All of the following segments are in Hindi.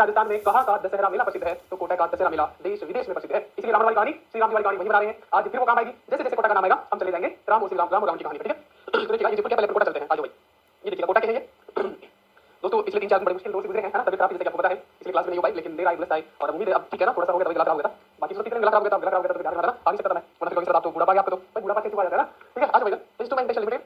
राजस्थान में कहाँ का दशहरा मेला प्रसिद्ध है? तो कोटा का दशहरा मेला देश विदेश में प्रसिद्ध है। इसलिए रावण वाली कहानी, श्री राम जी वाली कहानी वही बना रहे हैं। आज फिर वो काम आएगी, जैसे जैसे कोटा का नाम आएगा हम चले जाएंगे राम और श्री राम, राम और रावण की कहानी। ठीक है, तो देखिएगा ये जयपुर के पहले कोटा चलते हैं। आज भाई ये देखिएगा कोटा क्या है ये दोस्तों। पिछले 3-4 दिन बड़े मुश्किल दौर से गुजरे हैं ना, तबियत खराब जैसे आपको पता है, इसलिए क्लास में नहीं हो पाई, लेकिन देर आई प्लस आई और उम्मीद है अब ठीक है ना, थोड़ा सा हो गया तो गला खराब हो गया था, बाकी सब ठीक है। गला खराब हो गया था तो ध्यान रखना था, आगे से पता है वरना फिर आप तो बुढ़ापा आ गया आपको, तो भाई बुढ़ापा कैसे हुआ जाता है ना। ठीक है, आज भाई इंस्ट्रूमेंटेशन लिमिटेड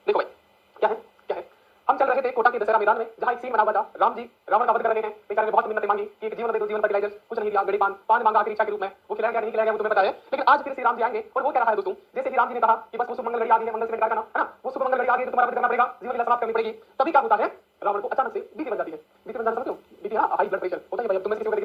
देखो भाई क्या है क्या है। हम चल रहे थे कोटा के दशहरा मैदान में, जहां एक सीन बना हुआ था, राम जी रावण का वध कर रहे हैं। बेचारे ने बहुत मिन्नतें मांगी कि एक जीवन दे दो, जीवन फर्टिलाइजर, कुछ नहीं दिया, गड़ी पान मांगा आखिरी इच्छा के रूप में। वो खिलाया गया नहीं खिलाया गया वो तुम्हें पता है, लेकिन आज फिर श्री राम जी आएंगे और वो क्या रहा है दोस्तों, जैसे ही राम जी ने कहा कि बस वो शुभ मंगल घड़ी आ गई है, मंगल सीमेंट कारखाना है ना, वो शुभ मंगल घड़ी आ गई तो तुम्हारा वध करना पड़ेगा, जीवन लीला समाप्त करनी पड़ेगी। तभी क्या होता है, रावण को अचानक से बीपी बन जाती है। बीपी बन जाती है, समझो बीपी हाँ, हाई ब्लड प्रेशर होता है भाई। अब तुम्हें किसी को बस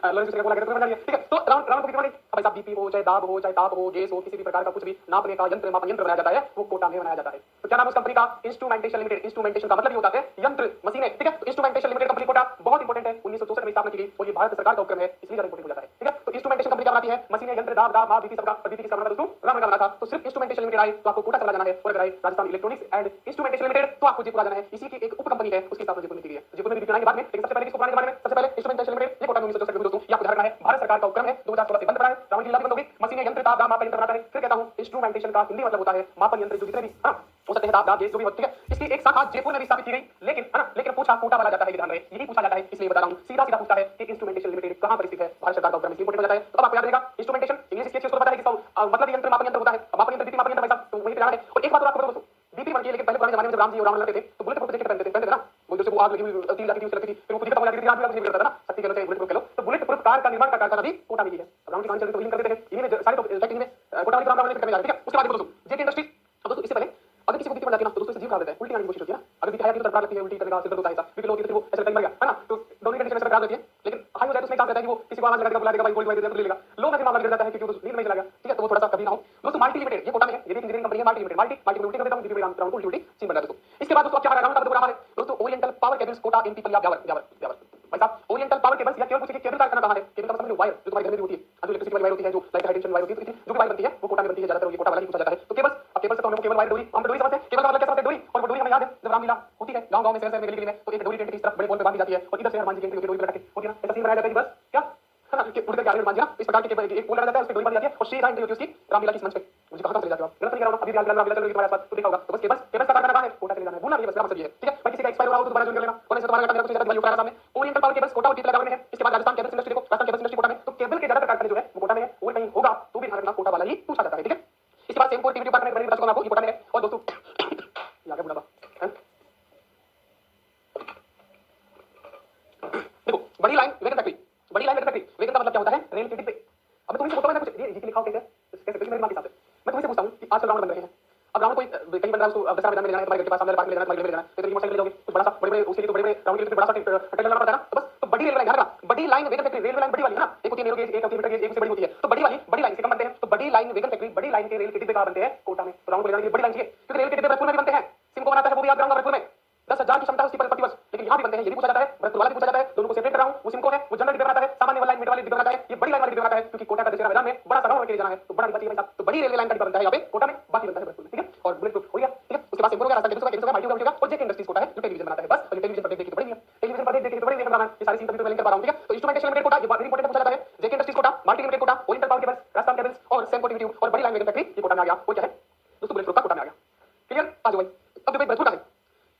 लॉरेंस को बोला गया तो बन जाती है। ठीक है, तो रावण को बीपी बन गई। भाई साहब बीपी हो चाहे दाब हो चाहे ताप हो गैस हो, किसी भी प्रकार का कुछ भी नापने का यंत्र मापन यंत्र बनाया जाता है, वो कोटा में बनाया जाता है। तो क्या नाम है उस कंपनी का? Instrumentation limited. इंस्ट्रूमेंटेशन का मतलब ये होता है यंत्र मशीनें। ठीक है, तो इंस्ट्रूमेंटेशन लिमिटेड कंपनी कोटा बहुत इंपॉर्टेंट है, 1964 में स्थापना की गई और ये भारत सरकार का उपक्रम है, इसलिए ज्यादा इंपॉर्टेंट हो जाता है। ठीक है, तो इंस्ट्रूमेंटेशन कंपनी क्या बनाती है? मशीनें, यंत्र, दाब माप बीपी सबका। बीपी किसका बना था दोस्तों? रावण का बना था। तो सिर्फ इंस्ट्रूमेंटेशन लिमिटेड आए तो आपको कोटा चला जाना है, और अगर आए Rajasthan electronics and instrumentation limited तो आपको जयपुर जाना है। इसी की एक उप कंपनी है, उसकी स्थापना जयपुर में की गई है। जयपुर में भी दिखाएंगे बाद में, लेकिन सबसे पहले किसको बनाने के बारे में? सबसे पहले इंस्ट्रूमेंटेशन लिमिटेड, ये कोटा में 1964 में दोस्तों, ये आपको ध्यान रखना है। भारत सरकार का उपक्रम है, 2016 से बंद पड़ा है। रावण की लीला भी बंद हो गई। मशीनें, यंत्र, दाब मापन यंत्र बनाता है। फिर कहता हूं इंस्ट्रूमेंटेशन का हिंदी मतलब होता है मापन यंत्र, जो जितने भी हां हो सकते हैं दाब जो भी हो। ठीक है, इसकी एक शाखा जयपुर में भी स्थापित की गई, लेकिन है ना, लेकिन पूछा कोटा वाला जाता है, ध्यान रहे यही पूछा जाता है, इसलिए बता रहा हूं। सीधा सीधा पूछता है कि इंस्ट्रूमेंटेशन लिमिटेड कहां पर स्थित है? भारत सरकार का उपक्रम इंपॉर्टेंट हो जाता है। तो अब आपको याद रहेगा इंस्ट्रूमेंटेशन इंग्लिश इसकी अच्छी उसको पता है कि मतलब यंत्र मापन यंत्र होता है। मापन यंत्र बीपी मापन यंत्र, भाई साहब तो वही पे जाना है। और एक बात और आपको बता दोस्तों, बीपी बन गई, लेकिन पहले पुराने जमाने में जब राम जी और रावण लड़ते थे तो बुलेट प्रूफ जैकेट पहनते थे ना, वो जो आग लगी हुई तीन जाती थी, उससे लगती थी, फिर वो खुद ही खत्म हो जाती थी, राम जी नहीं करता था ना, शक्ति कहते हैं बुलेट प्रूफ कह लो। तो बुलेट प्रूफ कार का निर्माण का कारखाना भी कोटा में ही है। राम जी कहानी चलती तो इन्हीं करते थे, इन्हीं में सारे तो फैक्ट्री में कोटा वाली राम ने करने जा रहे। ठीक है, उसके बाद दोस्तों जेके इंडस्ट्री। अब दोस्तों इससे पहले अगर किसी को बीपी बन जाती है ना तो दोस्तों जीव खा देता है, उल्टी आने की कोशिश होती है ना। अगर बीपी हाई तो तड़पा लगती है, उल्टी करेगा, सिर दर्द होता है, ऐसा बीपी लो होती है तो वो ऐसे कहीं मर गया है ना। तो दोनों कंडीशन में खराब रहती है, लेकिन हाई हो जाए तो उसमें चांस रहता है कि वो किसी को आवाज लगा देगा, बुला देगा, भाई गोली दे देगा, ले लेगा। लो में मामला गिर जाता है क्योंकि वो नींद में चला गया। ठीक है, तो वो थोड़ा सा कभी ना हो दोस्तों। मल्टी लिमिटेड ये कोटा में है, ये भी इंजीनियरिंग कंपनी है। मल्टी लिमिटेड मल्टी उल्टी कर देता हूं, बीपी राउंड को उल्टी सीन बन जाता है दोस्तों। इसके बाद दोस्तों क्या राउंड का बड़ा है दोस्तों, Oriental power Cables Kota MP Punjab Beawar. भाई साहब ओरिएंटल पावर केबल्स या केबल पूछिए केबल का कारखाना कहां है? केबल का मतलब वायर जो तुम्हारे घर में भी होती है, जो इलेक्ट्रिसिटी वाली वायर होती है, जो लाइट हाई टेंशन वायर होती है, जो वायर बनती है वो कोटा में बनती है ज्यादातर, ये कोटा वाला ही पूछा जाता है। तो केबल्स, अब केबल से तो हम केबल वायर डोरी, हम डोरी समझते हैं। केबल का मतलब क्या समझते हैं? डोरी। और वो डोरी हमें याद है जब रामलीला होती है गांव-गांव में, शहर-शहर में, गली-गली में, तो एक डोरी टेंट की तरफ बड़े पोल पे बांधी जाती है और इधर से हनुमान जी की एंट्री डोरी पे लटके होती है ना, ऐसा सीन बनाया जाता है। बस क्या है ना, कि उड़ करके आगे हनुमान जी ना इस प्रकार के एक पोल लगा जाता है, उस पे डोरी बांधी जाती है और सीधा एंट्री होती है उसकी रामलीला की मंच पे। मुझे कहां चले जाते हो आप? गलत नहीं कर रहा हूं, अभी रामलीला चल रही है तुम्हारे आसपास तो देखा होगा। तो बस केबल का कारखाना कहां है? कोटा चले जाना है, भूलना नहीं, बस मतलब ये है। ठीक है, भाई किसी का एक्सपायर हो रहा हो तो दोबारा ज्वाइन कर लेना, वरना तुम्हारा घाटा मेरा कुछ ज्यादा भाई ऊपर सामने। ओरिएंटल पावर केबल्स कोटा और टीप लगा हुए हैं। इसके बाद Rajasthan cables industry, Rajasthan cables industry Kota में। तो केबल के ज्यादातर कारखाने जो है वो कोटा में है, और कहीं होगा तो भी ध्यान रखना कोटा वाला ही पूछा जाता है। ठीक है, इसके बाद सेमकोर टीवी डिपार्टमेंट बता चुका मैं आपको, ये कोटा में है। और दोस्तों ये आ गया बुढ़ापा, देखो बड़ी लाइन वेगन फैक्ट्री, बड़ी लाइन वेगन फैक्ट्री। वेगन का मतलब क्या होता है? रेल के डिब्बे। अब तुमसे पूछो, मैंने कुछ ये लिखा हो कैसे मेरी मां के साथ मैं तुमसे पूछता हूं कि आजकल राउंड बन रहे हैं। अब राउंड कोई कहीं बन रहा है, उसको दशहरा मैदान में जाना है, तुम्हारे घर के पास सामने पार्क में जाना है, तुम्हारे घर में जाना है, तो मोटरसाइकिल ले जाओगे कुछ बड़ा सा, बड़े उसके लिए तो बड़े राउंड के लिए बड़ा सा टेंट लगाना पड़ता है ना। तो बस तो बड़ी रेलवे लाइन ध्यान रखना, बड़ी line wagon factory, railway line बड़ी वाली है ना, एक होती है नेरो गेज, एक होती है मीटर गेज, एक से बड़ी होती है। तो बड़ी लाइन से कम बनते हैं, तो बड़ी लाइन वेगन फैक्ट्री, बड़ी लाइन के रेल के डिब्बे कहां बनते हैं? कोटा में। तो राउंड को ले जाने के लिए बड़ी लाइन चाहिए, क्योंकि रेल के डिब्बे भरतपुर में भी बनते हैं। सिमको बनाता है वो भी याद रखना, भरतपुर में 10,000 की क्षमता है उसकी प्रति वर्ष, लेकिन यहाँ भी बनते हैं, ये भी पूछा जाता है, भरतपुर वाला भी पूछा जाता है। दोनों को सेपरेट कर रहा हूं, वो सिमको है, वो जनरल डिब्बे बनाता है, सामान्य वाला लाइन मीटर वाली डिब्बे बनाता है, ये बड़ी लाइन वाली डिब्बे बनाता है, क्योंकि कोटा का दशहरा मैदान में बड़ा सा राउंड के लिए जाना है, तो बड़ा डिब्बा चाहिए भाई साहब। तो बड़ी रेलवे लाइन का डिब्बा बनता है यहाँ पे कोटा में, बाकी बनता है भरतपुर में। ठीक है, और बुलेट प्रूफ हो गया। ठीक है, उसके बाद सिमको हो गया, रास्ता केबल्स होगा, माइटी होगा, और जेके इंडस्ट्रीज कोटा है जो टेलीविजन बनाता है। बस, और ये टेलीविजन पर देख के तो बड़ी है, टेलीविजन पर देख के तो बड़ी लेकर बनाना है, ये सारी सीन कभी तो मैं लिंक कर पा रहा हूं। ठीक है, तो इंस्ट्रूमेंटेशन लिमिटेड कोटा, ये वेरी इंपॉर्टेंट पूछा जाता है। JK industries Kota, multi limited Kota, oriental power cables, Rajasthan cables और सेमको टीवी ट्यूब और बड़ी लाइन वेगन फैक्ट्री ये कोटा में आ गया। वो क्या है दोस्तों? बुलेट प्रूफ का कोटा में आ गया। क्लियर? आ जाओ भाई, अब देखो भरतपुर का है,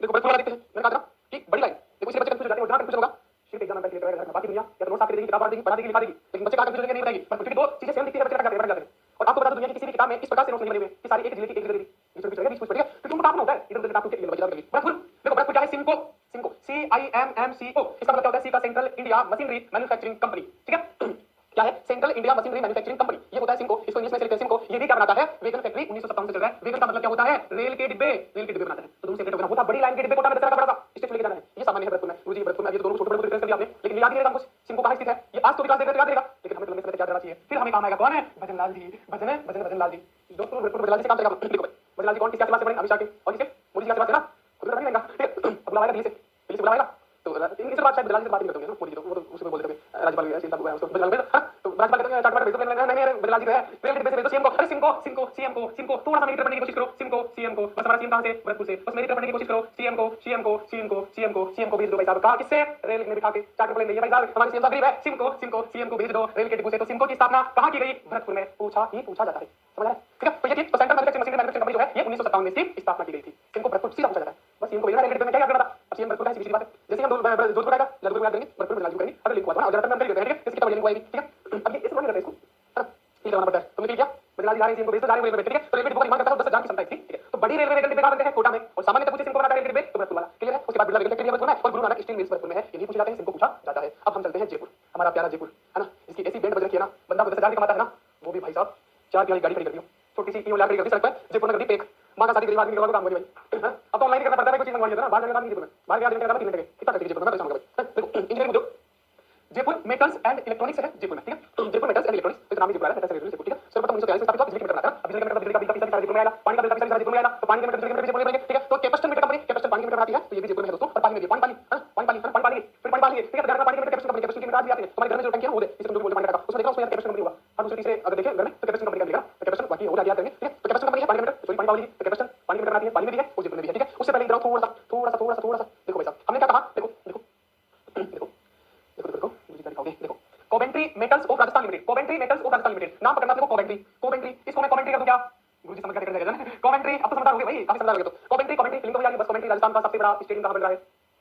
देखो भरतपुर वाला देखते हैं। मैंने कहा था कि बड़ी लाइन, देखो इससे बच्चे कंफ्यूज हो जाते हैं, और जहां कंफ्यूजन होगा सिर्फ एग्जाम में बैठ के करेगा, बाकी दुनिया या तो नोट्स आपके देगी, किताब पढ़ देगी, पढ़ा देगी, लिखा देगी, लेकिन बच्चे का कंफ्यूजन नहीं बताएगी। पर क्योंकि दो चीजें सेम दिखती है, बच्चे का बैठ जाते हैं। और आपको बता दो दुनिया की किसी भी किताब में इस प्रकार से नोट्स नहीं बने हुए कि सारी एक जिले की एक जिले की बीच में बीच पड़ गया, क्योंकि उनको टापना होता है, इधर उधर टाप के लिए बचा देगी। भरतपुर देखो, भरतपुर क्या है? सिमको, CIMMCO, इसका मतलब क्या होता है? सी का central India machinery manufacturing company. ठीक है, क्या है? Central India machinery manufacturing company, ये होता है सिमको, इसको इंग्लिश में लिखते हैं सिमको। ये भी क्या बनाता है? वेगन फैक्ट्री 1957 से चल रहा है। वेगन का मतलब क्या होता है? रेल के डिब्बे, रेल के डिब्बे बनाता है। तो तुम सेपरेट होना होता, बड़ी लाइन के डिब्बे कोटा में दशहरा का बड़ा सा स्टेशन लेके जाना है, ये सामान्य है भरतपुर में। मुझे भरतपुर में ये दोनों छोटे बड़े डिफरेंस कर दिया आपने, लेकिन याद नहीं रहेगा कुछ। सिमको कहां स्थित है ये आज तो विकास देगा, याद रहेगा, लेकिन हमें तो लंबे समय तक याद रहना चाहिए। फिर हमें काम आएगा कौन है? भजनलाल जी, भजनलाल जी दोस्तों। भरतपुर भजनलाल जी से काम चलेगा। देखो भाई भजनलाल जी कौन, किसके आशीर्वाद से बने? अमित शाह के और किसके? मोदी जी के आशीर्वाद से ना, खुद तो नहीं लेगा। ठीक है, अब बुलाएगा दिल्ली से बुलाएगा, तो इनके बात शायद भजनलाल जी से बात नहीं करते हैं मोदी जी, तो वो तो उसी में बोल देते हैं राज्यपाल चिंता हुआ है उसको भजनलाल में। तो राज्यपाल कहते हैं चार्ट पर भेजो, नहीं भजनलाल जी है रेल के डिब्बे से भेजो सीएम को। अरे सीएम को थोड़ा सा मेरी तरफ बढ़ने की कोशिश करो, सीएम को बस हमारा सीएम कहां से, भरतपुर से, बस मेरी तरफ बढ़ने की कोशिश करो, सीएम को भेज दो भाई साहब, कहां किससे, रेल में बिठा के चार बोलेंगे ये भाई साहब हमारे सीएम साहब गरीब है, सीएम को भेज दो रेल के डिपो से। तो सिमको की स्थापना कहां की गई, भरतपुर में, पूछा जाता है, समझ रहे हैं, ठीक है। तो ये चीज, तो central manufacturing machinery manufacturing company जो है ये 1957 में इसकी स्थापना की गई थी। सिमको भरतपुर सीधा पूछा जाता है, बस सीएम को भेजना रेल के डिपो में, क्या याद करना था, अब सीएम भरतपुर है, सीधी बात है। जैसे हम जोधपुर आएगा जोधपुर याद करेंगे, भरतपुर में लागू करेंगे, अगर लिंक हुआ था ना, अगर हम कर देते हैं, ठीक है, इसकी किताब लिंक आएगी, ठीक है। अब ये इस नहीं करते इसको, ये करना पड़ता है। तुमने क्या बदला जा रहे हैं, को भेज दो, जा रहे हैं रेलवे, ठीक है। तो रेलवे डिपो का निर्माण करता है 10,000 की क्षमता थी, ठीक है। तो बड़ी रेलवे रेलवे बनते हैं कोटा में, और सामान्य तक पूछे सिमको बनाता है रेलवे तो भरतपुर वाला, क्लियर है। उसके बाद बिरला रेलवे फैक्ट्री भरतपुर में और गुरु नानक स्टील मिल्स भरतपुर में है, यही पूछे जाते हैं, सिमको पूछा जाता है। अब हम चलते हैं जयपुर, हमारा प्यारा जयपुर है ना, इसकी ऐसी बैंड बज रखी है ना, बंदा 10,000 की कमाता है ना, वो भी भाई साहब 4 की गाड़ी खड़ी कर दी, छोटी सी ईओ लाख खड़ी कर दी सड़क पर, जयपुर में कर दी पेक, मां का शादी गरीब आदमी करवा दो काम करिए भाई। अब तो ऑनलाइन करना पड़ता है, कोई चीज मंगवानी है ना, बाहर जाकर काम नहीं जयपुर में, बाहर के आदमी का 3 घंटे कितना करती है जयपुर में, पैसा मंगा भाई। देखो इंजीनियरिंग उद्योग जयपुर मेटल्स एंड इलेक्ट्रॉनिक्स है जयपुर में, ठीक है। जयपुर मेटल्स एंड इलेक्ट्रॉनिक्स इसका नाम ही जयपुर है, मेटल्स एंड इलेक्ट्रॉनिक्स, ठीक है। सर्वप्रथम 1943 में स्थापित हुआ, बिजली के मीटर बनाता है, बिजली के मीटर का जयपुर में आया, पानी का बिल का जयपुर में आया, तो पानी के मीटर बिजली के मीटर जयपुर में बनेंगे, ठीक है। तो कैपेसिटर मीटर कंपनी कैपेसिटर पानी के मीटर बनाती है, तो ये भी जयपुर में है दोस्तों। और पानी में पानी पानी फिर पानी पानी, ठीक है। पानी के मीटर कैपेसिटर कंपनी, कैपेसिटर के मीटर भी आते हैं, तुम्हारे घर में जो टंकी है वो दे, इसको बोलते पानी का, उसमें देखा उसमें कैपेसिटर कंपनी होगा। हम दूसरे तीसरे अगर देखें घर में तो कैपेसिटर कंपनी का मिलेगा, तो कैपेसिटर बाकी हो जाती है, ठीक है। तो कैपेसिटर कंपनी है, पानी के मीटर सॉरी पानी पावली, तो कैपेसिटर पानी के मीटर बनाती है, पानी में भी है और जयपुर में भी है, ठीक है। उससे पहले इधर थोड़ा सा देखो भाई साहब हमने क्या कहा, देखो Coventry metals of Rajasthan limited, Coventry metals of Rajasthan limited, नाम पकड़ना आपको, कोवेंट्री, इसको मैं कोवेंट्री कर दूं क्या, गुरुजी समझ कर देगा ना, कोवेंट्री अब तो समझदार हो गए भाई, काफी समझदार हो गए। तो कोवेंट्री लिंक हो जाएगी, बस कोवेंट्री राजस्थान का सबसे बड़ा स्टेडियम कहां बन रहा है,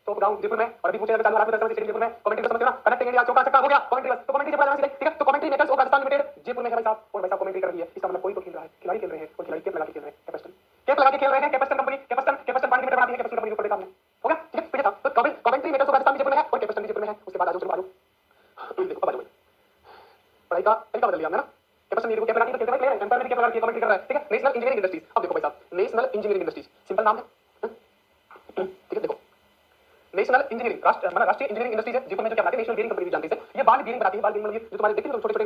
तो गांव जयपुर में, और अभी पूछे चालू रात में स्टेडियम जयपुर में, कोवेंट्री को समझ लेना, कनेक्टिंग इंडिया चौका चक्का हो गया, कोवेंट्री बस, तो कोवेंट्री जयपुर जाना ठीक है। तो Coventry metals of Rajasthan limited Jaipur में है भाई साहब, और भाई साहब कोवेंट्री कर रही है, इसका मतलब कोई तो खेल रहा है, खिलाड़ी खेल रहे हैं, और खिलाड़ी कैप लगा के खेल रहे हैं, कैप लगा के खेल रहे हैं, कैपेसिटर कंपनी, कैपेसिटर पानी मीटर बनाती है, कैपेसिटर कंपनी को पड़े सामने हो गया, ठीक है। तो ये था, तो Coventry metals of Rajasthan Jaipur में है और कैपेसिटर जयपुर में है। उसके बाद आ जाओ देखो अब पढ़ाई का तरीका बदल लिया हमने ना, कैपेसिटर नीड को कैप लगानी तो कहते हैं क्लियर है, एम्पायर में कैप लगा के कमेंट कर रहा है, ठीक है। नेशनल इंजीनियरिंग इंडस्ट्रीज, अब देखो भाई साहब नेशनल इंजीनियरिंग इंडस्ट्रीज सिंपल नाम है, ठीक है। देखो नेशनल इंजीनियरिंग राष्ट्रीय इंजीनियरिंग इंडस्ट्रीज है जयपुर में, जो क्या बनाती है, नेशनल बियरिंग कंपनी भी जानते हैं, ये बाल बियरिंग बनाती है, बाल बियरिंग मतलब जो तुम्हारे देखते हो छोटे छोटे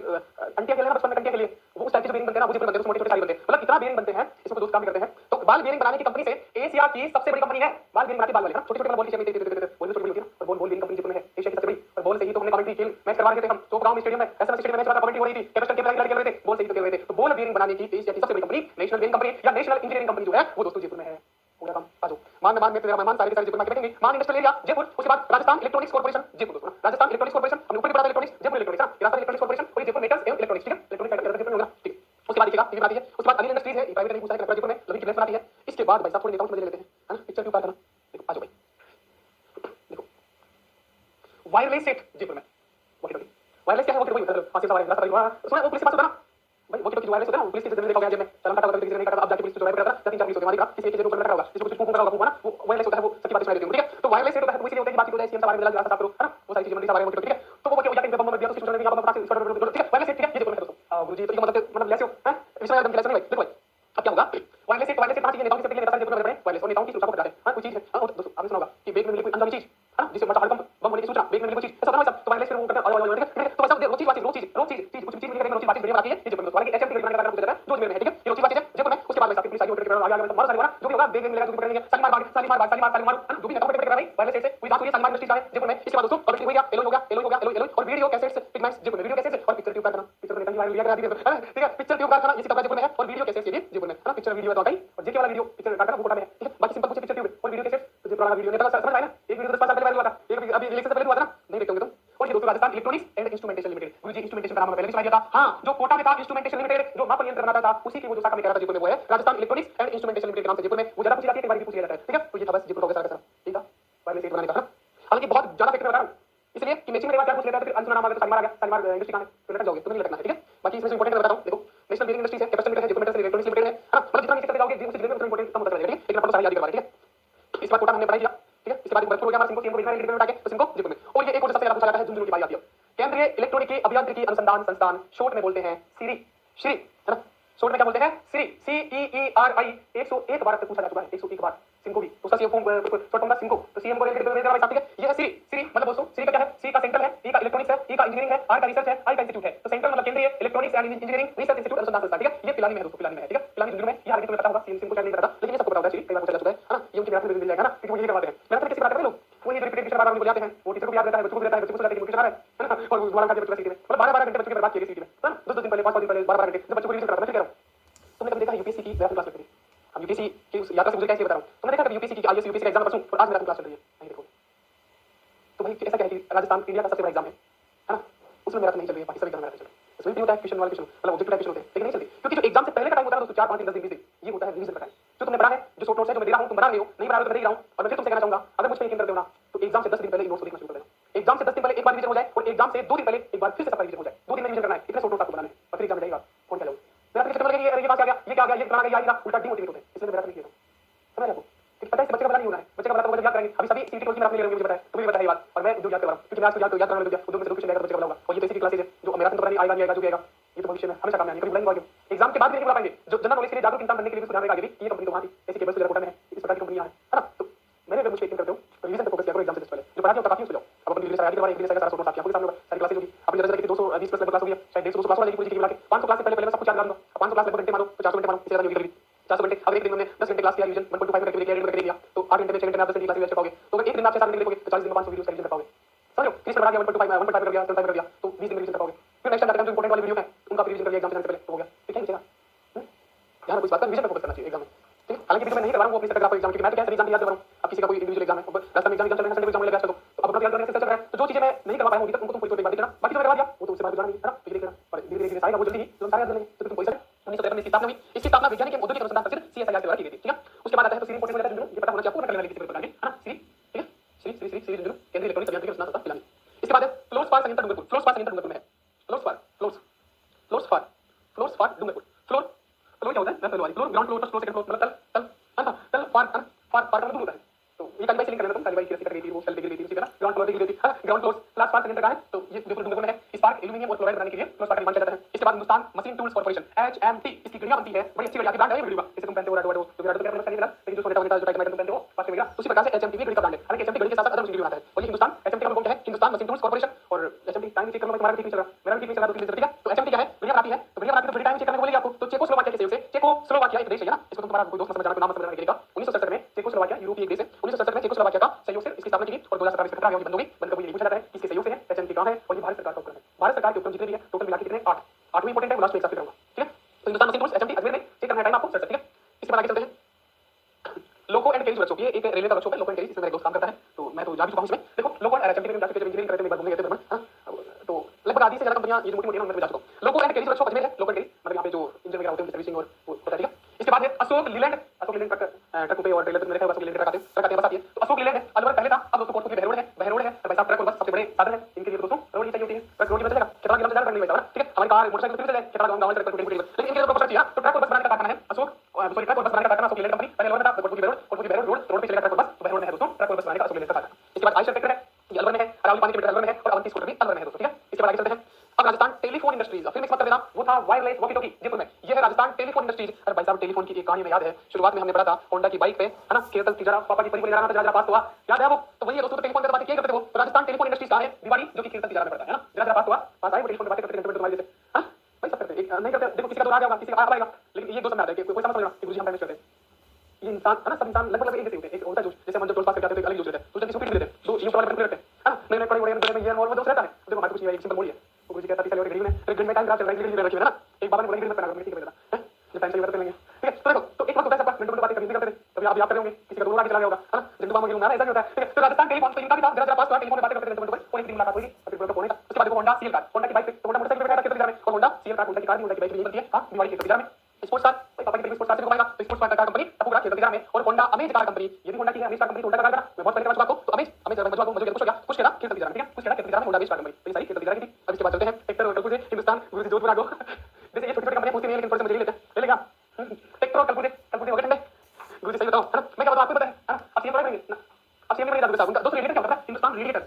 अंटिया खेले ना बचपन में, कंटिया खेले, वो उस टाइप के बियरिंग बनते हैं ना, वो जयपुर बनते हैं, मोटे छोटे साइज बनते हैं, मतलब इतना बियरिंग बनते हैं, इसको दोस्त काम भी करते हैं। तो बाल बियरिंग बनाने की कंपनी से एशिया की सबसे बड़ी कंपनी है, बाल बियरिंग बनाती है, बाल वाले ना छोटे छोटे बॉल की शेप में बोल छोटी होती है और बॉल बियरिंग कंपनी जयपुर में है, एशिया की सबसे बड़ी। और बॉल से ही तो हमने कमेंट्री खेल मैच करवा रहे थे हम, तो गांव में स्टेडियम में एसएमएस स्टेडियम में मैच कमेंट्री हो रही थी, कैपेसिटर के लड़के खेल रहे थे, बॉल से ही तो खेल रहे थे। तो बॉल बियरिंग बनाने की एशिया की सबसे बड़ी कंपनी नेशनल बियरिंग कंपनी या नेशनल इंजीनियरिंग कंपनी जो है वो दोस्तों जयपुर में है। पूरा काम आ जाओ, मान में तेरा मेहमान सारे जयपुर में बैठेंगे, मान इंडस्ट्रियल एरिया जयपुर, उसके बाद राजस्थान इलेक्ट्रॉनिक्स कॉर्पोरेशन जयपुर, दोस्तों राजस्थान इलेक्ट्रॉनिक्स कॉर्पोरेशन, हमने ऊपर पढ़ा electronics, Jaipur electronics, Rajasthan electronics corporation और जयपुर मेटल्स एंड इलेक्ट्रॉनिक्स, ठीक है। इलेक्ट्रॉनिक्स सेक्टर जयपुर में होगा, ठीक है। उसके बाद देखिएगा ये बनाती है, उसके बाद अनिल इंडस्ट्रीज है, प्राइवेट नहीं पूछा है, जयपुर में लवी की बनाती है। इसके बाद भाई साहब थोड़े नेताओं को लेते हैं, है ना, पिक्चर क्यों करना, देखो आ जाओ भाई, देखो वायरलेस सेट जयपुर में, वायरलेस क्या है, वो फांसी सवाल है, सुना वो पुलिस के पास होता ना भाई, वो जो वायरलेस होता है ना, पुलिस की जमीन देखा गया में चलन काटा किसी ने नहीं काटा, अब जाके पुलिस चुराई करता है, 3-4 पुलिस होते हैं, किसी के जेब में रखा होगा, जिसको कुछ फूंक होगा ना, वो वायरलेस होता है, वो सच्ची बात सुनाई देती है, ठीक है। तो वायरलेस सेट होता है, तो इसीलिए होता है कि बात हो जाए सीएम साहब में रास्ता साफ करो, है ना, वो सारी चीजें मंडी साहब में, ठीक है। तो वो क्या कहीं बम मत दिया तो सिस्टम में यहां पर फटाक से, ठीक है। वायरलेस सेट, ठीक है, ये जयपुर में दोस्तों गुरुजी, तो ये मतलब लेसे हो, हैं इसमें एकदम लेसे नहीं भाई, देखो भाई अब क्या होगा, वायरलेस सेट कहां चाहिए, नेताओं की सेफ्टी के लिए नेता जयपुर में बने, वायरलेस और नेताओं की सुरक्षा को बताते हैं, हां कोई चीज है, हां दोस्तों आपने सुना होगा कि बेग में मिली कोई अनजानी चीज, है ना, जिसे मतलब हड़कंप बम होने की सूचना, बेग में मिली कोई चीज, ऐसा होता है सब, तो वायरलेस फिर वो करते हैं, ठीक है। तो वैसा रोज चीज कुछ चीज मिल करेंगे, रोज चीज वीडियो बनाती है, ये जयपुर में वाला एचएमटी बनाने का काम करता है, जो जयपुर में है, ठीक है। ये रोज चीज है जयपुर में। उसके बाद वैसा पुलिस आई ऑर्डर आगे आगे मारो सारी वाला जो भी होगा, बेग में मिलेगा, जो भी पकड़ेंगे, सालीमार जो भी नेताओं को पकड़ रहा है भाई, वायरलेस से कोई बात हुई है, सालीमार इंडस्ट्रीज है जयपुर में। इसके बाद दोस्तों और हो गया, एलो और वीडियो कैसेट्स पिगमेंट्स जयपुर में, वीडियो कैसेट्स और पिक्चर ट्यूब कारखाना, पिक्चर नेता की वायरल लिया करा दी है, ठीक है। पिक्चर ट्यूब कारखाना इसी का जयपुर में है और वीडियो कैसेट्स ये भी जयपुर में, है ना, पिक्चर वीडियो तो गई और जेके वाला वीडियो पिक्चर कारखाना कोटा में है, ठीक है। बाकी सिंपल कुछ पिक्चर ट्यूब और वीडियो कैसेट्स, तो जयपुर वाला वीडियो नेता समझ आया ना, एक वीडियो 10 साल पहले वायरल हुआ था, एक अभी इलेक्शन से पहले हुआ था ना, नहीं देखते होंगे तुम। और ये दोस्तों Rajasthan electronics and instrumentation limited, Guruji instrumentation का नाम पहले भी सुनाया था, हां जो कोटा में था इंस्ट्रूमेंटेशन लिमिटेड, जो माप नियंत्रण बनाता था, उसी की वो जो शाखा में कह रहा था जयपुर में, वो है Rajasthan electronics and instrumentation limited के नाम से जयपुर में, वो ज्यादा पूछी जाती है, एक बार भी पूछ लिया जाता है, ठीक है। तो ये था बस जयपुर का सारा, ठीक है, वायरलेस सेट बनाने का ना, हालांकि बहुत ज्यादा फैक्टर बता रहा हूं, इसलिए कि मैचिंग में एक बार पूछ लेता है, फिर अंशुमान नाम आ गया तो सालीमार आ गया, सालीमार इंडस्ट्री कहां है, तो लटक जाओगे, तो नहीं लटकना है, ठीक है। बाकी इसमें से इंपॉर्टेंट बताता हूं, देखो नेशनल बियरिंग इंडस्ट्रीज है, कैपेसिटर मीटर है, जयपुर मेटल्स इलेक्ट्रॉनिक्स लिमिटेड है ना, मतलब जितना नीचे करते जाओगे उसी जिले में उतना इंपॉर्टेंट कम होता जाएगा, ठीक है। लेकिन आपको सारी याद करवा रहे, ठीक है। इस बार कोटा हमने पढ़ाई किया, ठीक है। इसके बाद भरतपुर हो गया हमारा, सिंको देखना है लिमिटेड में उठा के, तो सिंको जयपुर में। और ये एक और सबसे ज्यादा पूछा जाता है, झुंझुनू की बात आती है, केंद्रीय इलेक्ट्रॉनिकी अभियांत्रिकी अनुसंधान संस्थान, शॉर्ट में बोलते हैं श्री, है ना, शॉर्ट में क्या बोलते हैं, CEERI, 101 बार तक पूछा जा चुका है, 101 बार। सिंको भी उसका सीएम फॉर्म शॉर्ट फॉर्म था सिंको, तो सीएम को रेल के डिपो में देना भाई साहब, ठीक है। ये है श्री मतलब दोस्तों श्री का क्या है, सी का सेंट्रल है, ई का इलेक्ट्रॉनिक्स है, ई का इंजीनियरिंग है, आर का रिसर्च है, आई का इंस्टीट्यूट है। तो सेंट्रल मतलब केंद्रीय electronics and engineering research institute अनुसंधान संस्थान, ठीक है। ये पिलानी में है दोस्तों, पिलानी में है, ठीक है। पिलानी झुंझुनू में, ये आगे तुम्हें पता होगा, सीएम को शायद नहीं पता था, लेकिन ये सबको पता होगा, श्री कई बार पूछा जा चुका है ना, ये उनकी मैथ में मिल जाएगा ना, क्योंकि वो यही करवाते हैं। मैथ में किसी बात करते हैं लोग, वो ये रिपीटेशन बार-बार बोल जाते हैं, वो टीचर को भी याद रहता है, बच्चों को भी रहता है, बच्चों को समझाते हैं कि मुझे है ना, और दोबारा का बच्चों को सीखने मतलब 12-12 घंटे बच्चों की बर्बाद की गई सीखने में, 10 दिन पहले 5 दिन पहले 12-12 घंटे जब बच्चों को रिवीजन कराता है, मैं कह रहा हूं है यूपीएससी की मैराथन क्लास लगती थी। हम यूपीएससी की उस यात्रा से गुजरे कैसे बता रहा हूँ। तुमने देखा कभी यूपीएससी की आईएएस यूपीएससी का एग्जाम परसों और आज मैराथन क्लास चल रही है? नहीं देखो। तो भाई ऐसा क्या है कि राजस्थान इंडिया का सबसे बड़ा एग्जाम है ना? उसमें मैराथन नहीं चल रही है, बाकी सब एग्जाम मैराथन चल रही है। इसमें भी होता है क्वेश्चन वाले क्वेश्चन मतलब ऑब्जेक्टिव टाइप क्वेश्चन होते हैं, लेकिन नहीं चलती क्योंकि जो एग्जाम से पहले का टाइम होता है दोस्तों 4 5 दिन 10 दिन 20 दिन, ये होता है रिवीजन का टाइम। जो तुमने पढ़ा है, जो शॉर्ट नोट्स है जो मैं दे रहा हूं, तुम बना रहे हो, नहीं बना रहे हो तो मैं दे रहा हूं। और मैं फिर तुमसे कहना चाहूंगा, अगर मुझ पे यकीन करते हो ना तो एग्जाम से 10 दिन पहले इन नोट्स को देखना शुरू कर देना। एग्जाम से 10 दिन पहले एक बार रिवीजन हो जाए और एग्जाम से 2 दिन पहले एक बार फिर से सफाई रिवीजन हो जाए। 2 दिन में रिवीजन करना है, इतने शॉर्ट नोट्स आपको बनाने हैं और फिर एग्जाम में जाएगा कौन क्या जाओगे। मेरा फिर चक्कर लगे ये कहां से आ गया, ये क्या आ गया, ये फलाना गया, ये आएगा, उल्टा डिमोटिवेट होते हैं। इसलिए मेरा नहीं किया समझ रहे हो। पता है इस बच्चे का बड़ा नहीं होना है, बच्चे का बड़ा तो याद करेंगे। अभी सभी सीटी कोचिंग में आपने ले रहे हो, मुझे पता है, तुम्हें भी पता है ये बात। और मैं जो याद कर रहा हूं क्योंकि मैं आज याद करने वाला दो में से दो क्वेश्चन लेकर बच्चे का बताऊंगा। और ये बेसिक क्लासेस है जो मेरा तो पता नहीं आएगा नहीं आएगा, जो भी आएगा ये तो भविष्य में हमेशा काम आएंगे, कभी बुलाएंगे आगे। एग्जाम के बाद भी नहीं बुला पाएंगे। जो जनरल नॉलेज के लिए जागरूक इंसान बनने के लिए सुधारने का आगे भी ये कंपनी तो वहां थी, ऐसी केबल सुधार कोटा में है, इस प्रकार की कंपनियां हैं, है ना। तो मैंने अगर मुझे यकीन करते हो तो रिवीजन पे फोकस किया करो एग्जाम से पहले। जो पढ़ा दिया काफी हो जाओ। अब अपनी डिग्री से आगे तुम्हारी इंग्लिश का सारा सोर्स आपके सामने होगा, सारी क्लासेस होगी। अपनी नजर रखिए 220 प्लस क्लास होगी, शायद 150 200 क्लास वाली पूरी की मिला के 500 क्लास से पहले सब कुछ याद कर लो। 500 क्लास में घंटे मारो, 400 घंटे मारो, इससे ज्यादा नहीं होगी। 400 घंटे अब एक दिन में 10 घंटे क्लास किया, रिवीजन 1.5 करके लिया तो 8 घंटे में 6 घंटे में आप 10 घंटे क्लास कर पाओगे। तो अगर एक दिन में आप 6 7 घंटे देखोगे तो 40 दिन में 500 वीडियोस का रिवीजन कर पाओगे। समझ लो किस तरह 1.5 कर दिया 75 कर दिया तो 20 दिन में रिवीजन कर पाओगे। फिर नेक्स्ट टाइम जो इंपॉर्टेंट वाली वीडियो है उनका रिवीजन कर लिया एग्जाम से पहले तो हो गया। ठीक है नीचे ध्यान रखो इस बात का, रिवीजन पे फोकस करना चाहिए एग्जाम में। ठीक है हालांकि मैं नहीं करवा रहा हूं अपनी सेकंड एग्जाम, क्योंकि मैं तो क्या एग्जाम याद कर रहा हूं। अब किसी का कोई इंडिविजुअल एग्जाम है, रास्ते में एग्जाम चल रहा है, संडे एग्जाम लगा तो अब अपना याद करने से चल रहा है। तो जो चीजें मैं नहीं करवा पाया हूं अभी तक उनको तुम कोई बात देना, बाकी जो मैं करवा दिया वो तो उससे बात गुजारनी है ना। तो ये देखना और धीरे धीरे सारा वो जल्दी ही तुम सारे याद कर लेंगे। तो तुम कोई सर 1953 में इसकी स्थापना हुई। इसकी स्थापना वैज्ञानिक औद्योगिक अनुसंधान परिषद सीएसआईआर के द्वारा की गई थी। ठीक है उसके बाद आता है तो सीरी इंपोर्टेंट हो जाता है, ये पता होना चाहिए आपको, मैं करने किसी पेपर बनाने है ना। सीरी ठीक है सीरी केंद्रीय इलेक्ट्रॉनिक संयंत्र अनुसंधान संस्था पिलानी। इसके बाद फ्लोर्स फार संयंत्र डूंगरपुर, फ्लोर्स फार संयंत्र डूंगरपुर में है। फ्लोर्स फार डूंगरपुर, फ्लोर क्या होता है ना, floor ground floor, first floor, second floor, मतलब तल फार का मतलब होता है। तो ये काली बाई से लिंक करना, तुम काली बाई की रखी थी वो सेल डिग्री थी उसी तरह ग्राउंड फ्लोर डिग्री थी। ग्राउंड फ्लोर क्लास फार संयंत्र का है तो ये बिल्कुल डूंगरपुर में है। इस पार्क एल्यूमीनियम और क्लोराइड बनाने के लिए फ्लोर्स फार का निर्माण किया जाता है। इसके बाद Hindustan machine tools corporation HMT इसकी गड़ियां बनती है, बड़ी अच्छी ब्रांड है ये गड़ी। इसे तुम पहनते हो राडो तो राडो का नहीं मिला, लेकिन जो सोनेटा वनेटा जो टाइप तुम पहनते हो पास में मिला। उसी प्रकार से HMT भी गड़ी का ब्रांड है। हालांकि HMT गड़ी के साथ साथ अदर मशीनरी बनाता है और ये हिंदुस्तान HMT का लोगो है हिंदुस्तान मशीन टूल्स कॉर्पोरेशन। और HMT टाइम चेक करना तुम्हारा ठीक नहीं चल रहा, मेरा भी ठीक नहीं चल रहा, तो ठीक है। तो HMT क्या है, गड़ियां बनाती है, तो गड़ियां बनाती है तो गड़ी टाइम चेक करने को बोलेगी आपको। तो चेकोस्लोवाकिया के सहयोग से, चेकोस्लोवाकिया एक देश है ना, इसको तुम तुम्हारा कोई दोस्त समझ जाना, नाम समझ जाना गिरेगा। 1967 में चेकोस्लोवाकिया यूरोपीय एक देश है। 1967 में चेकोस्लोवाकिया का सहयोग से इसकी स्थापना की गई और 2017 में इसका खतरा बंद हो गई। बंद कभी नहीं पूछा जाता है किसके सहयोग से है, HMT कहां है और ये भारत सरकार का उपक्रम है। भारत सरकार के उपक्रम जितने भी है टोटल मिला के कितने 8 इंपोर्टेंट है, लास्ट में एक साथ करूंगा। ठीक है तो Hindustan machine tools HMT Ajmer में चेक करना है टाइम आपको सर। ठीक है इसके बाद आगे चलते हैं लोको एंड कैरिज वर्कशॉप। ये एक रेलवे का वर्कशॉप है, लोको एंड कैरिज, इसमें मेरा दोस्त काम करता है तो मैं तो जा भी चुका हूं इसमें। देखो लोको एंड HMT में जाके जब इंजीनियरिंग करते हैं एक बार घूमने गए थे भ्रमण, तो लगभग आधी से ज्यादा कंपनियां ये जो मोटी मोटी है उनमें जा चुका हूं। लोको एंड कैरिज वर्कशॉप अजमेर है, लोको एंड कैरिज मतलब यहां पे जो इंजन वगैरह होते हैं सर्विसिंग और वो होता है। ठीक है इसके बाद है अशोक लीलैंड ट्रक पे और ट्रेलर में रखा हुआ अशोक लीलैंड ट्रक आते हैं बस आती है। तो अशोक लीलैंड है अलवर पहले था, अब दोस्तों कोटपुर में बहरोड है भाई साहब। ट्रक और बस सबसे बड़े साधन है इनके लिए दोस्तों, रोड ही चाहिए होती है। ट्रक रोड की वजह से कितना किलोमीटर चला करने में ठीक है। हमारी कार मोटरसाइकिल कितने चले कितना गांव गांव ट्रक लेकिन इनके लिए तो चाहिए। तो ट्रक और बस बनाने का कारखाना है अशोक, सॉरी ट्रक और बस बनाने का कारखाना अशोक लीलैंड कंपनी पहले अलवर में था, कोटपुर रोड पे चलेगा ट्रक और बस, तो बहरोड में है दोस्तों ट्रक और बस बनाने का अशोक लीलैंड का कारखाना। इसके बाद आयशर ट्रैक्टर है, ये अलवर में है, अरावली पानी के मीटर अलवर में है और अवंती स्कूटर भी अलवर में है दोस्तों। ठीक है इसके बाद आगे चलते हैं। अब राजस्थान टेलीफोन इंडस्ट्रीज, फिर मिक्स मत कर देना, वो था वायरलेस वॉकी टॉकी जयपुर में, ये है राजस्थान टेलीफोन इंडस्ट्रीज। अरे भाई साहब टेलीफोन की एक कहानी में याद है, शुरुआत में हमने पढ़ा था होंडा की बाइक पे है ना, केरल तिजारा पापा की परिवार जाना था, जरा पास हुआ याद है वो, तो वही है दोस्तों। टेलीफोन पे बातें क्या करते थे वो, तो राजस्थान टेलीफोन इंडस्ट्रीज का है दिवाड़ी जो कि केरल तिजारा में पड़ता है ना, जरा पास हुआ पास आए वो टेलीफोन पे बातें करते थे तुम्हारे जैसे। हां भाई सब करते नहीं करते, देखो किसी का तो आ जाएगा किसी का आएगा, लेकिन ये दो समझ आता है कि कोई समझ लेना कि गुरुजी हम टाइम करते हैं। ये इंसान है ना, सब इंसान लगभग एक जैसे होते हैं। एक होता है जो जैसे हम जब टोल पास करके आते हैं तो अलग यूज रहता है, तो जल्दी सुपीट देते हैं, तो ये वाले करते हैं है ना, नए नए पड़े बड़े में ये और वो दोस्त रहता है। देखो हमारे कुछ नहीं है, एक सिंपल बोलिए तो गुरुजी कहता है चलो गरीब में गरीब में टाइम खराब चल रहा है, गरीब में रखिए है ना, एक बाबा ने बोला गरीब में पहना कर ठीक है बेटा है जब टाइम सही बात करेंगे। ठीक है तो देखो तो एक बात होता है सबका मिनट बातें करते हैं, तभी आप याद कर होंगे किसी का दूर आगे चला गया होगा है ना, जिंदू मामा गिरूंगा ना, ऐसा नहीं होता है। ठीक है तो राजस्थान टेलीफोन तो इनका भी था, जरा पास हुआ टेलीफोन पे बातें करते थे और एक दिन मुलाकात हुई और फिर फोन था। उसके बाद देखो होंडा सीएल कार, होंडा की बाइक पे, तो होंडा मोटरसाइकिल पे बैठा के और होंडा सीएल कार, होंडा की कार भी होंडा की बाइक भी बनती है। हां दिवाली के बाजार में स्पोर्ट्स कार, भाई पापा की स्पोर्ट्स कार से घुमाएगा तो स्पोर्ट्स कार कंपनी टपुरा के बाजार में, और होंडा अमेज कार कंपनी, ये भी होंडा की है, अमेज कार कंपनी होंडा का कार मैं बहुत पहले बता चुका आपको। तो अमेज बता मुझे कुछ हो गया कुछ करा के बाजार में, ठीक है कुछ करा के बाजार में होंडा अमेज कार कंपनी, तो ये सारी के बाजार की थी। अब इसके बाद चलते हैं ट्रैक्टर और कलपुर से हिंदुस्तान गुरु जोधपुर आ गो, जैसे ये छोटी छोटी कंपनियां पूछती नहीं है लेकिन थोड़े से मजे लेते हैं, ले लेगा ट्रैक्टर और कलपुर हो गए ठंडे। गुरु जी सही बताओ है ना, मैं क्या बताऊं आपको पता है ना, अब सीएम करेंगे ना, अब सीएम में नहीं जादू साहब उनका दोस्तों रेडिएटर क्या होता है, हिंदुस्तान रेडिएटर